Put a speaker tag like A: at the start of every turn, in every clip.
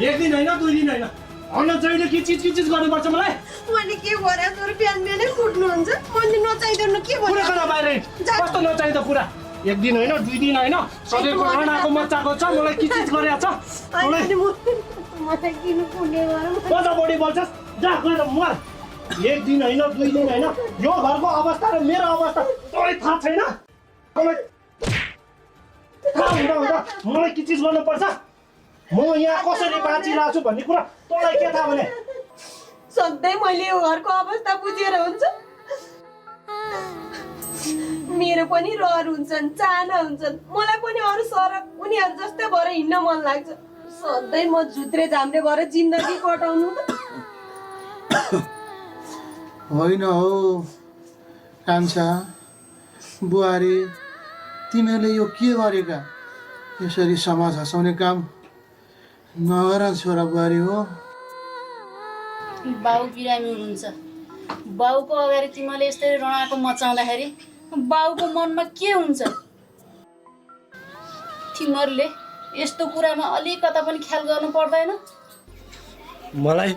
A: एक दिन होइन 2 दिन होइन अन्न चाहिँले के चिज गर्नुपर्छ मलाई
B: मैले के गरे तर बिहान बिहानै कुट्नुहुन्छ मैले नचाहिँदैन के
A: कुरा
B: भने
A: गर्न बाहिर कस्तो नचाहिँदो कुरा एक दिन होइन 2 दिन होइन सधैँको राणाको मच्चाको छ मलाई के चिज गरेको छ
B: मलाई किन कुट्ने गरौँ
A: बजा बढी बोल्छस् जा गएर मर एक दिन होइन 2 दिन होइन यो घरको अवस्था र मेरो अवस्था तँलाई थाहा छैन मलाई के चिज गर्नुपर्छ म यहाँ कसरी बाँचिरहेको छु भन्ने कुरा तँलाई के थाहा भने
B: सधैँ मैले यो घरको अवस्था बुझेर हुन्छ मेरो पनि रहर हुन्छन् चाहना हुन्छन् मलाई पनि अरू सरक उनीहरू जस्तै भएर हिँड्न मन लाग्छ सधैँ म झुत्रे झाम्रे भएर जिन्दगी कटाउनु
C: होइन हौ कान्छा बुहारी तिमीहरूले यो के गरेका यसरी समाज हँसाउने काम नगर छोरा बुहारी हो
D: बाउ बिरामी हुनुहुन्छ बाउको अगाडि तिमीले यस्तै रणाको मचाउँदाखेरि बाउको मनमा के हुन्छ तिमीहरूले यस्तो कुरामा अलिकता पनि ख्याल गर्नु पर्दैन
A: मलाई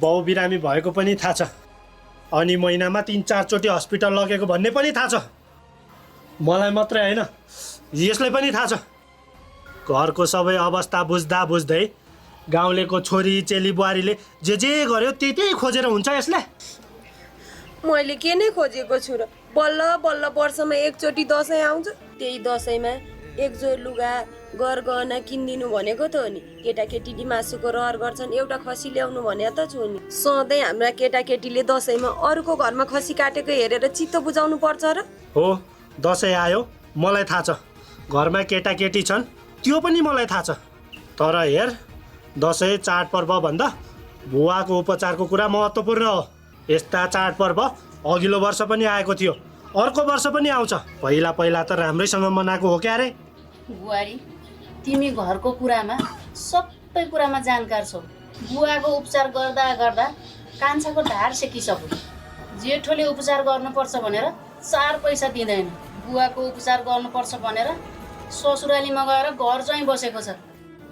A: बाउ बिरामी भएको पनि थाहा छ अनि महिनामा 3-4 चोटि हस्पिटल लगेको भन्ने पनि थाहा छ मलाई मात्रै होइन यसलाई पनि थाहा छ घरको सबै अवस्था बुझ्दा बुझ्दै गाउँलेको छोरी चेली बुहारीले जे गर्यो त्यही खोजेर हुन्छ यसले
B: मैले के नै खोजेको छु र बल्ल बल्ल वर्षमा एकचोटि दसैँ आउँछ त्यही दसैँमा एक जोर लुगा गहना किनिदिनु भनेको त हो नि केटाकेटीले मासुको रहर गर्छन् एउटा खसी ल्याउनु भने त छु नि सधैँ हाम्रा केटाकेटीले दसैँमा अरूको घरमा खसी काटेको हेरेर चित्त बुझाउनु पर्छ र
A: हो दसैँ आयो मलाई थाहा छ घरमा केटाकेटी छन् त्यो पनि मलाई थाहा छ तर हेर दसैँ चाडपर्व भन्दा बुवाको उपचारको कुरा महत्त्वपूर्ण हो यस्ता चाडपर्व अघिल्लो वर्ष पनि आएको थियो अर्को वर्ष पनि आउँछ पहिला त राम्रैसँग मनाएको हो क्या रे
D: बुहारी तिमी घरको कुरामा सबै कुरामा जानकार छौ बुवाको उपचार गर्दा गर्दा कान्छाको ढाड सेकिसक्यो जेठोले उपचार गर्नुपर्छ भनेर 4 पैसा दिँदैन बुवाको उपचार गर्नुपर्छ भनेर ससुरालीमा गएर घर चाहिँ बसेको छ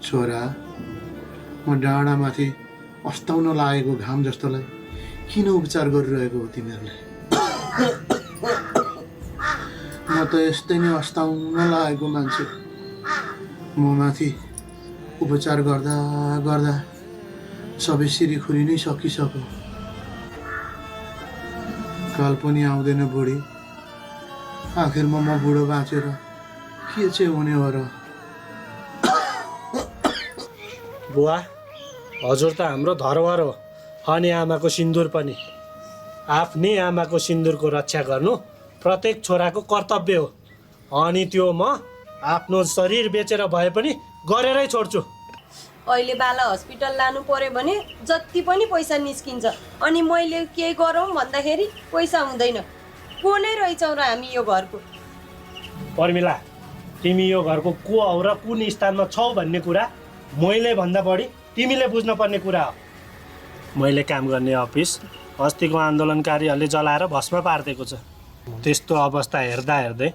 C: छोरा म डाँडामाथि अस्ताउन लागेको घाम जस्तोलाई किन उपचार गरिरहेको हो तिमीहरूले म त यस्तै नै अस्ताउन लागेको मान्छे म माथि उपचार गर्दा गर्दा सबै सिरीखुरी नै सकिसक्यो काल पनि आउँदैन बुढी आखिरमा म बुढो बाँचेर के चाहिँ हुने हो र
A: बुवा हजुर त हाम्रो धरोहर हो अनि आमाको सिन्दुर पनि आफ्नै आमाको सिन्दुरको रक्षा गर्नु प्रत्येक छोराको कर्तव्य हो अनि त्यो म आफ्नो शरीर बेचेर भए पनि गरेरै छोड्छु
B: अहिले बाला हस्पिटल लानु पर्यो भने जति पनि पैसा निस्किन्छ अनि मैले के गरौँ भन्दाखेरि पैसा हुँदैन को नै रहेछौँ र हामी यो घरको
A: पर्मिला तिमी यो घरको को हौ र कुन स्थानमा छौ भन्ने कुरा मैले भन्दा बढी तिमीले बुझ्न पर्ने कुरा हो मैले काम गर्ने अफिस अस्तिको आन्दोलनकारीहरूले जलाएर भस्म पारिदिएको छ त्यस्तो अवस्था हेर्दा हेर्दै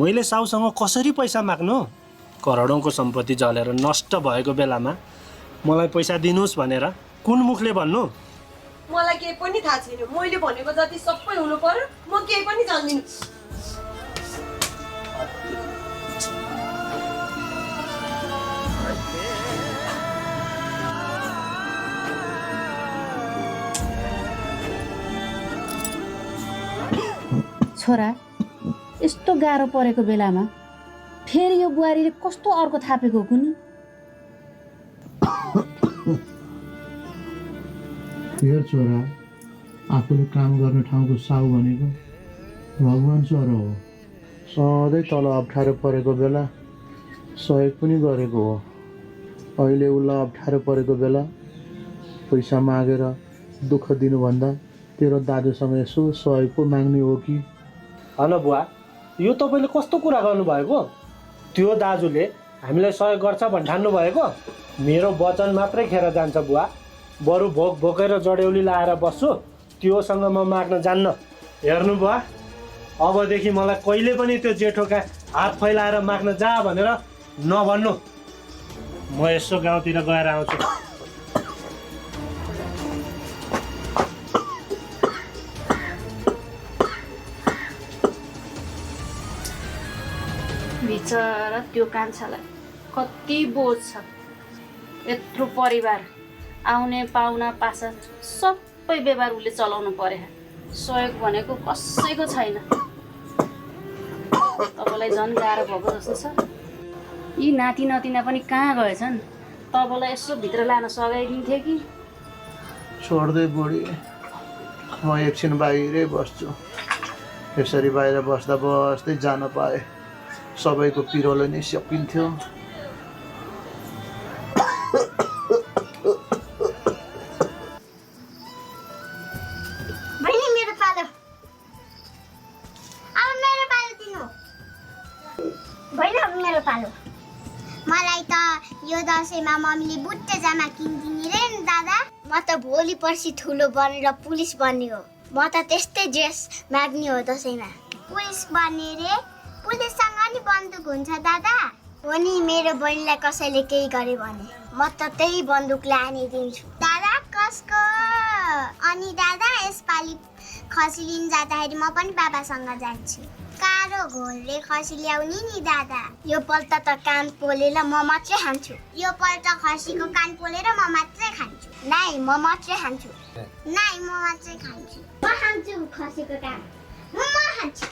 A: मैले साउसँग कसरी पैसा माग्नु करोडौँको सम्पत्ति जलेर नष्ट भएको बेलामा मलाई पैसा दिनुहोस् भनेर कुन मुखले भन्नु
B: मलाई केही पनि थाहा छैन मैले भनेको जति सबै हुनु पर्यो म केही पनि जान्दिनँ
D: छोरा यस्तो गाह्रो परेको बेलामा फेरि यो बुहारीले कस्तो अर्को थापेको हो कुनी
C: हेर छोरा आफूले काम गर्ने ठाउँको साउ भनेको भगवान् सर हो सधैँ तल अप्ठ्यारो परेको बेला सहयोग पनि गरेको हो अहिले उसलाई अप्ठ्यारो परेको बेला पैसा मागेर दुःख दिनुभन्दा तेरो दाजुसँग यसो सहयोग पो माग्ने हो कि
A: होइन बुवा यो तपाईँले कस्तो कुरा गर्नुभएको त्यो दाजुले हामीलाई सहयोग गर्छ भन्ठान्नु भएको मेरो वचन मात्रै खेर जान्छ बुवा बरु भोक भोकेर जडेउली लाएर बस्छु त्योसँग म माग्न जान्न हेर्नु बुवा अबदेखि मलाई कहिले पनि त्यो जेठोका हात फैलाएर माग्न जा भनेर नभन्नु म यसो गाउँतिर गएर आउँछु
D: बिचरा त्यो कान्छालाई कति बोझ छ। यत्रो परिवार, आउने पाहुना पासा सबै व्यवहार उसले चलाउनु पर्यो। सहयोग भनेको कसैको छैन। तपाईँलाई झन् गाह्रो भएको जस्तो छ। यी नाति नातिना पनि कहाँ गएछन्? तपाईँलाई यसो भित्र लान सघाइदिन्थ्यो कि?
C: छोड्दै बुढी, म एकछिन बाहिरै बस्छु। यसरी बाहिर बस्दा बस्दै जान पाए सबैको पिरोले नै सकिन्थ्यो।
E: बहिनी मेरो पालो, अब मेरो पालो दिनु। बहिनी अब मेरो पालो। मलाई त यो दसैँमा मम्मीले बुट्टे जामा किनिदिने रे नि दादा। म त भोलि पर्सि ठुलो बनेर पुलिस बन्ने हो। म त त्यस्तै ड्रेस माग्ने हो दसैँमा। पुलिस बन्ने रे? पुलिससँग नि बन्दुक हुन्छ दादा? हो नि, मेरो बहिनीलाई कसैले केही गरे भने म त त्यही बन्दुक लानिदिन्छु। दादा कसको? अनि दादा यसपालि खसी लिन जाँदाखेरि म पनि बाबासँग जान्छु। कालो घोलले खसी ल्याउने नि दादा। यो पल्ट त कान पोलेर म मात्रै खान्छु। यो पल्ट खसीको कान पोलेर म मात्रै खान्छु। नाइ म मात्रै खान्छु। नाइ म मात्रै खान्छु। म खान्छु खसीको कान। म खान्छु।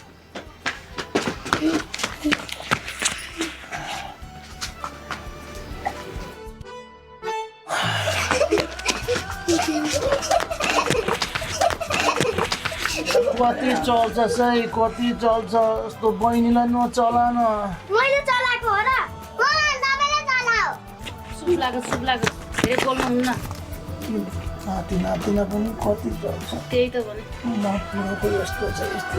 C: कति चल्छ सही, कति चल्छ। यस्तो बहिनीलाई नचला न।
E: मैले चलाएको हो र? तपाईँले चलाओ।
D: सुप लाग्यो। धेरै बोल्नुहुन्न।
C: नाति नातिना पनि कति चल्छ।
D: त्यही त भने।
C: नपुरोको यस्तो छ यस्तो।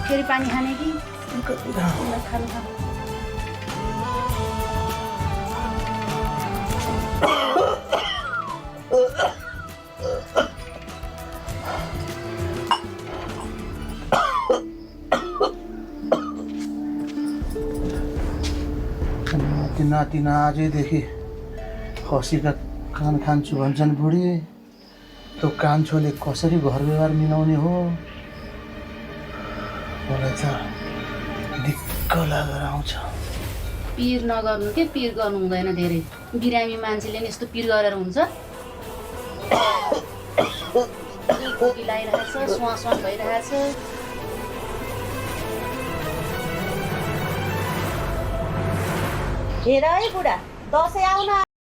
D: फेरि पानी खाने कि? खानु।
C: नातिना आजैदेखि खसीका कान खान्छु भन्छन् बुढी। त्यो कान्छोले कसरी घर व्यवहार मिलाउने हो? मलाई त दिक्क लागेर आउँछ।
D: पिर नगर्नु के, पिर गर्नु हुँदैन। धेरै बिरामी मान्छेले नि यस्तो पिर गरेर हुन्छ। खोकी लागिरहेछ, श्वास भइरहेछ।
F: हेर है बुढा, दसैँ आउन